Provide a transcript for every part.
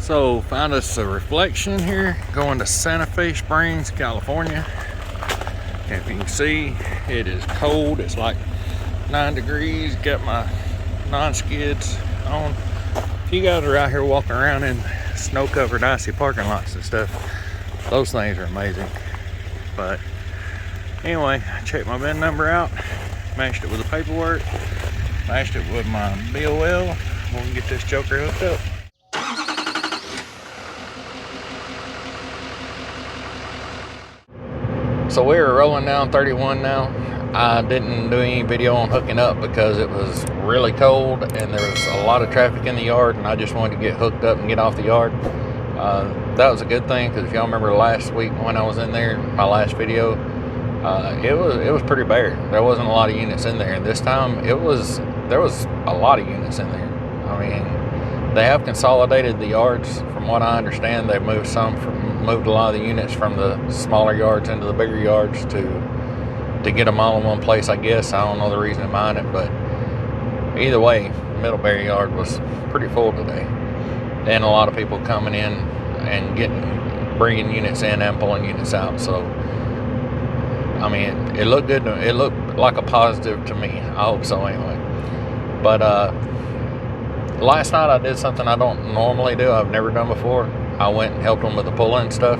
So found us a reflection here going to Santa Fe Springs, California. And if you can see, it is cold. It's like 9 degrees. Got my non-skids on. If you guys are out here walking around in snow-covered icy parking lots and stuff, those things are amazing. But anyway, I checked my VIN number out, matched it with the paperwork, matched it with my BOL. We'll get this joker hooked up. So we are rolling down 31 now. I didn't do any video on hooking up because it was really cold and there was a lot of traffic in the yard, and I just wanted to get hooked up and get off the yard. That was a good thing, because if y'all remember last week when I was in there, my last video, it was pretty bare. There wasn't a lot of units in there, and this time there was a lot of units in there. I mean, they have consolidated the yards. From what I understand, they moved a lot of the units from the smaller yards into the bigger yards to get them all in one place, I guess. I don't know the reason behind it, but either way, Middlebury yard was pretty full today. And a lot of people coming in and bringing units in and pulling units out. So, I mean, it looked good. It looked like a positive to me. I hope so anyway. But last night I did something I don't normally do. I've never done before. I went and helped them with the pulling stuff.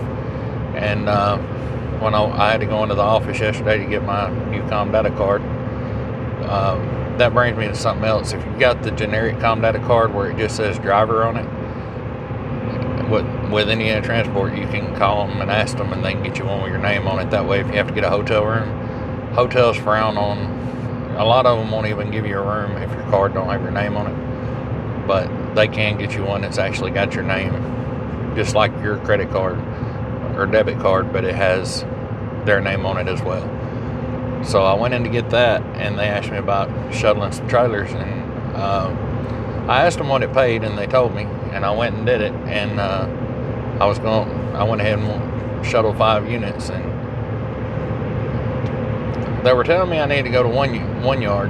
And when I had to go into the office yesterday to get my new ComData card, that brings me to something else. If you got the generic ComData card where it just says driver on it, with Indiana Transport, you can call them and ask them, and they can get you one with your name on it. That way, if you have to get a hotel room, hotels frown on. A lot of them won't even give you a room if your card don't have your name on it. But they can get you one that's actually got your name, just like your credit card or debit card, but it has their name on it as well. So I went in to get that, and they asked me about shuttling some trailers, and I asked them what it paid, and they told me, and I went and did it. And I went ahead and shuttled 5 units, and they were telling me I needed to go to one yard,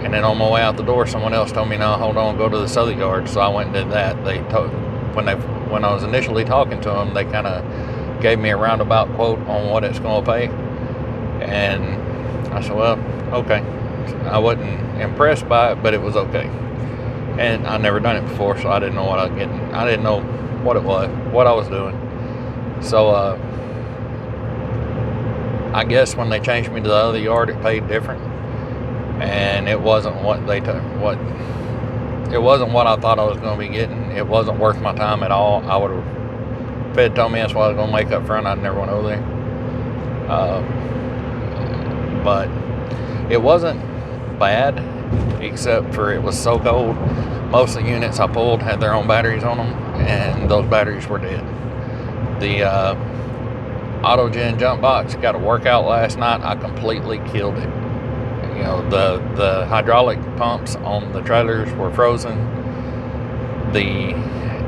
and then on my way out the door, someone else told me, no, hold on, go to this other yard. So I went and did that. When I was initially talking to them, they kind of gave me a roundabout quote on what it's going to pay, and I said, well, okay. I wasn't impressed by it, but it was okay. And I never done it before, so I didn't know what I was getting. I didn't know what it was, what I was doing. So I guess when they changed me to the other yard, it paid different, and it wasn't what it wasn't what I thought I was going to be getting. It wasn't worth my time at all. I would have, if it told me that's what I was going to make up front, I'd never went over there. But it wasn't bad, except for it was so cold. Most of the units I pulled had their own batteries on them, and those batteries were dead. The Autogen Jumpbox got a workout last night. I completely killed it. You know, the hydraulic pumps on the trailers were frozen.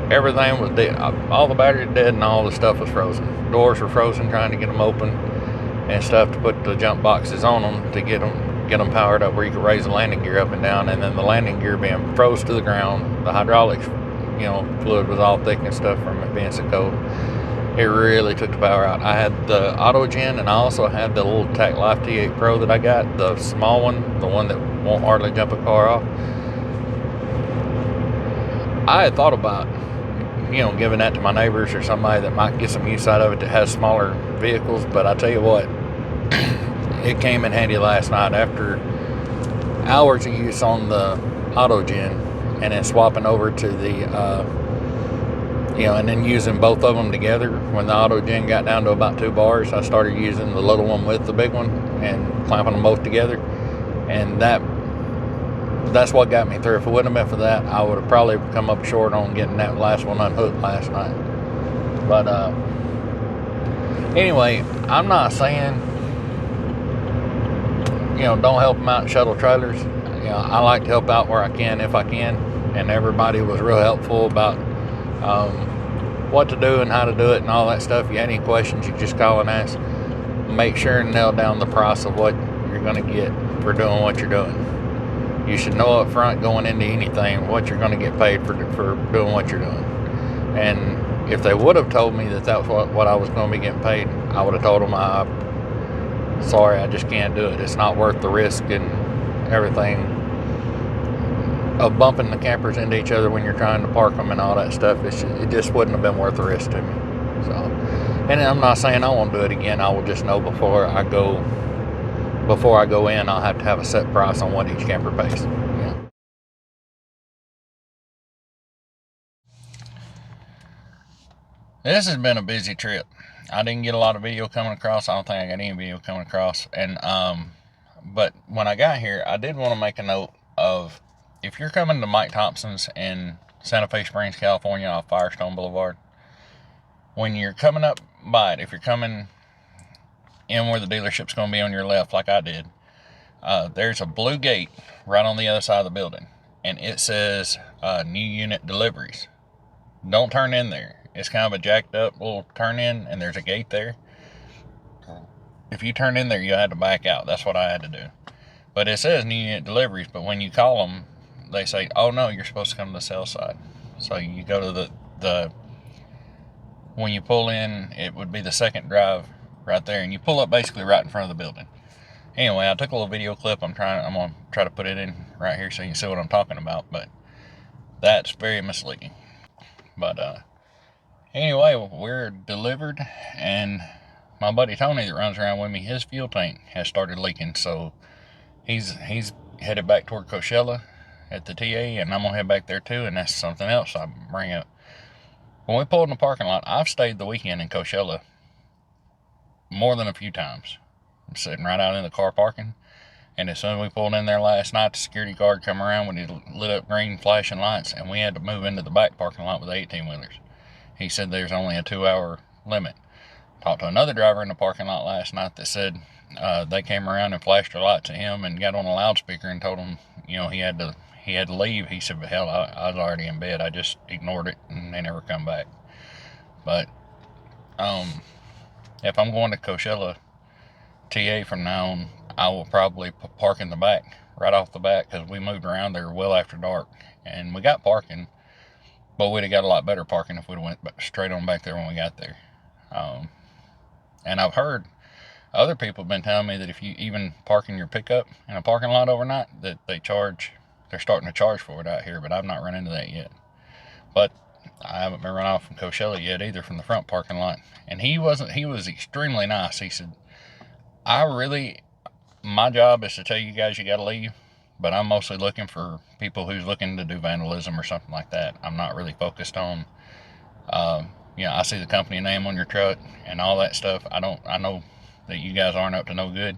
Everything was dead. All the batteries were dead, and all the stuff was frozen. Doors were frozen trying to get them open and stuff to put the jump boxes on them to get them powered up where you could raise the landing gear up and down. And then the landing gear being froze to the ground, the hydraulics, fluid was all thick and stuff from it being so cold. It really took the power out. I had the Autogen, and I also had the little Tac Life T8 Pro that I got, the small one, the one that won't hardly jump a car off. I had thought about, giving that to my neighbors or somebody that might get some use out of it that has smaller vehicles, but I tell you what, it came in handy last night after hours of use on the Autogen, and then swapping over to the and then using both of them together. When the Autogen got down to about 2 bars, I started using the little one with the big one and clamping them both together, and that's what got me through. If it wouldn't have been for that, I would have probably come up short on getting that last one unhooked last night. But anyway, I'm not saying don't help them out and shuttle trailers. I like to help out where I can, if I can, and everybody was real helpful about what to do and how to do it and all that stuff. If you had any questions, you just call and ask. Make sure and nail down the price of what you're going to get for doing what you're doing. You should know up front going into anything what you're going to get paid for doing what you're doing. And if they would have told me that that's what I was going to be getting paid, I would have told them, sorry, I just can't do it. It's not worth the risk and everything of bumping the campers into each other when you're trying to park them and all that stuff. It just wouldn't have been worth the risk to me. So, and I'm not saying I won't do it again. I will just know before I go in, I'll have to have a set price on what each camper pays. Yeah. This has been a busy trip. I didn't get a lot of video coming across. I don't think I got any video coming across. And but when I got here, I did want to make a note of, if you're coming to Mike Thompson's in Santa Fe Springs, California, off Firestone Boulevard, when you're coming up by it, if you're coming in where the dealership's going to be on your left, like I did, there's a blue gate right on the other side of the building, and it says new unit deliveries. Don't turn in there. It's kind of a jacked up little turn in, and there's a gate there. If you turn in there, you had to back out. That's what I had to do. But it says new unit deliveries, but when you call them, they say, oh no, you're supposed to come to the sales side. So you go to the when you pull in, it would be the second drive right there, and you pull up basically right in front of the building. Anyway, I took a little video clip. I'm gonna try to put it in right here so you can see what I'm talking about, but that's very misleading. But anyway, we're delivered, and my buddy Tony that runs around with me, his fuel tank has started leaking, so he's headed back toward Coachella at the TA, and I'm gonna head back there too, and that's something else I bring up. When we pulled in the parking lot, I've stayed the weekend in Coachella more than a few times. I'm sitting right out in the car parking, and as soon as we pulled in there last night, the security guard come around when he lit up green flashing lights, and we had to move into the back parking lot with 18-wheelers. He said there's only a 2-hour limit. Talked to another driver in the parking lot last night that said they came around and flashed their lights at him and got on a loudspeaker and told him, he had to leave. He said, but hell, I was already in bed. I just ignored it, and they never come back. But if I'm going to Coachella TA from now on, I will probably park in the back, right off the bat, because we moved around there well after dark, and we got parking, but we'd have got a lot better parking if we'd have went straight on back there when we got there. And I've heard other people have been telling me that if you even park in your pickup in a parking lot overnight, that they're starting to charge for it out here, but I've not run into that yet. But I haven't been run off from Coachella yet either, from the front parking lot. And he was extremely nice. He said, my job is to tell you guys you got to leave, but I'm mostly looking for people who's looking to do vandalism or something like that. I'm not really focused on, I see the company name on your truck and all that stuff. I know that you guys aren't up to no good,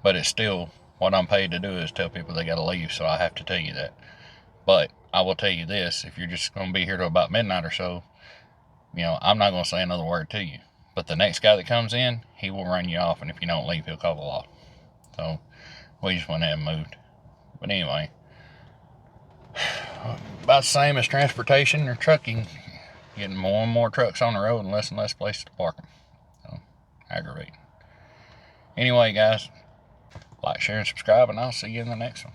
but it's still what I'm paid to do is tell people they got to leave, so I have to tell you that. But I will tell you this, if you're just going to be here till about midnight or so, I'm not going to say another word to you. But the next guy that comes in, he will run you off, and if you don't leave, he'll call the law. So we just went ahead and moved. But anyway, about the same as transportation or trucking, getting more and more trucks on the road and less places to park them. So, aggravating. Anyway, guys, like, share, and subscribe, and I'll see you in the next one.